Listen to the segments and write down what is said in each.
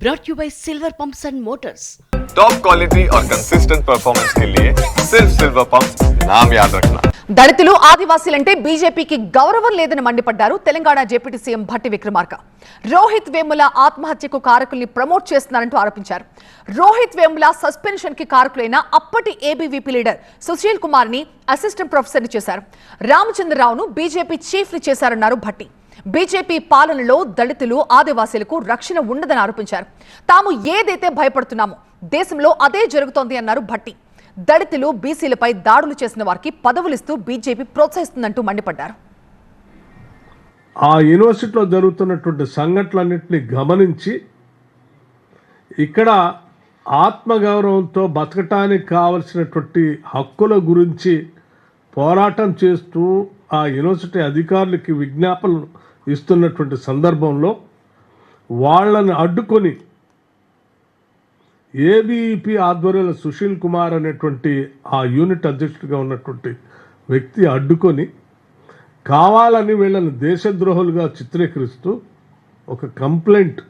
brought you by Silver Pumps and Motors. Top quality और consistent performance के लिए सिर्फ सिल्वर पंप्स नाम याद रखना. దళితులు ఆదివాసీలంటే బీజేపీకి గౌరవం లేదని మండిపడ్డారు తెలంగాణ డిప్యూటీ సీఎం భట్టి విక్రమార్క. రోహిత్ వేముల ఆత్మహత్యకు కారకుల్ని ప్రమోట్ చేస్తున్నారంటూ ఆరోపించారు. రోహిత్ వేముల సస్పెన్షన్ కి కారకులైన అప్పటి ఏబీవీపీ లీడర్ సుశీల్ కుమార్ ని అసిస్టెంట్ ప్రొఫెసర్ ని చేశారు. రామచంద్రరావును బీజేపీ చీఫ్ ని చేశారన్నారు భట్టి. బీజేపీ పాలనలో దళితులు ఆదివాసీలకు రక్షణ ఉండదని ఆరోపించారు. తాము ఏదైతే భయపడుతున్నామో దేశంలో అదే జరుగుతోంది అన్నారు భట్టి. దళితులు బీసీలపై దాడులు చేసిన వారికి పదవులిస్తూ బీజేపీ ప్రోత్సహిస్తుందంటూ మండిపడ్డారు. ఆ యూనివర్సిటీలో జరుగుతున్నటువంటి సంఘటనలన్నింటినీ గమనించి ఇక్కడ ఆత్మగౌరవంతో బతకటానికి కావలసినటువంటి హక్కుల గురించి పోరాటం చేస్తూ ఆ యూనివర్సిటీ అధికారులకి విజ్ఞాపనలు ఇస్తున్నటువంటి సందర్భంలో వాళ్ళని అడ్డుకొని ఏబీవీపీ ఆధ్వర్యంలో సుశీల్ కుమార్ అనేటువంటి ఆ యూనిట్ అధ్యక్షుడిగా ఉన్నటువంటి వ్యక్తి అడ్డుకొని కావాలని వీళ్ళని దేశద్రోహులుగా చిత్రీకరిస్తూ ఒక కంప్లైంట్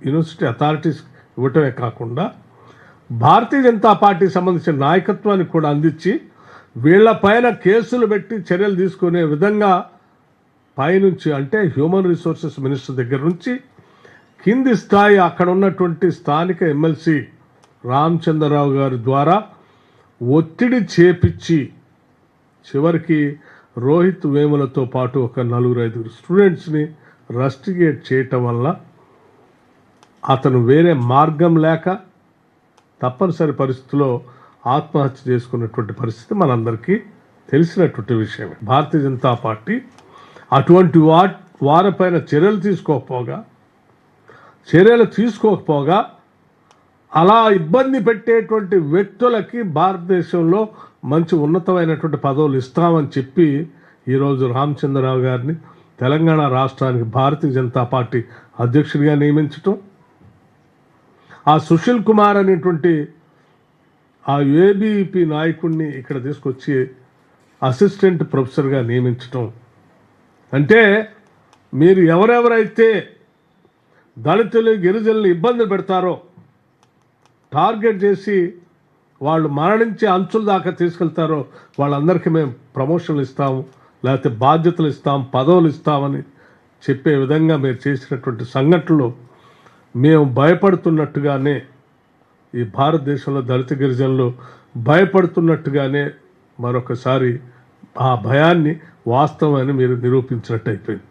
యూనివర్సిటీ అథారిటీస్ ఇవ్వటమే కాకుండా భారతీయ జనతా పార్టీకి సంబంధించిన నాయకత్వానికి కూడా అందించి వీళ్ళపైన కేసులు పెట్టి చర్యలు తీసుకునే విధంగా పైనుంచి అంటే హ్యూమన్ రిసోర్సెస్ మినిస్టర్ దగ్గర నుంచి కింది స్థాయి అక్కడ ఉన్నటువంటి స్థానిక ఎమ్మెల్సీ రామచంద్రరావు గారి ద్వారా ఒత్తిడి చేపించి చివరికి రోహిత్ వేములతో పాటు ఒక 4-5 స్టూడెంట్స్ని రస్టిగేట్ చేయటం వల్ల అతను వేరే మార్గం లేక తప్పనిసరి పరిస్థితిలో ఆత్మహత్య చేసుకున్నటువంటి పరిస్థితి మనందరికీ తెలిసినటువంటి విషయమే. భారతీయ జనతా పార్టీ అటువంటి వారిపైన చర్యలు తీసుకోకపోగా అలా ఇబ్బంది పెట్టేటువంటి వ్యక్తులకి భారతదేశంలో మంచి ఉన్నతమైనటువంటి పదవులు ఇస్తామని చెప్పి ఈరోజు రామచంద్రరావు గారిని తెలంగాణ రాష్ట్రానికి భారతీయ జనతా పార్టీ అధ్యక్షుడిగా నియమించటం, ఆ సుశీల్ కుమార్ అనేటువంటి ఆ ఏబీవీపీ నాయకుడిని ఇక్కడ తీసుకొచ్చి అసిస్టెంట్ ప్రొఫెసర్గా నియమించటం అంటే మీరు ఎవరెవరైతే దళితులు గిరిజనులు ఇబ్బంది పెడతారో టార్గెట్ చేసి వాళ్ళు మరణించే అంచుల దాకా తీసుకెళ్తారో వాళ్ళందరికీ మేము ప్రమోషన్లు ఇస్తాము, లేకపోతే బాధ్యతలు ఇస్తాం, పదవులు ఇస్తామని చెప్పే విధంగా మీరు చేసినటువంటి సంఘటనలు మేము భయపడుతున్నట్టుగానే ఈ భారతదేశంలో దళిత గిరిజనులు భయపడుతున్నట్టుగానే మరొకసారి ఆ భయాన్ని వాస్తవమని మీరు నిరూపించినట్టు అయిపోయింది.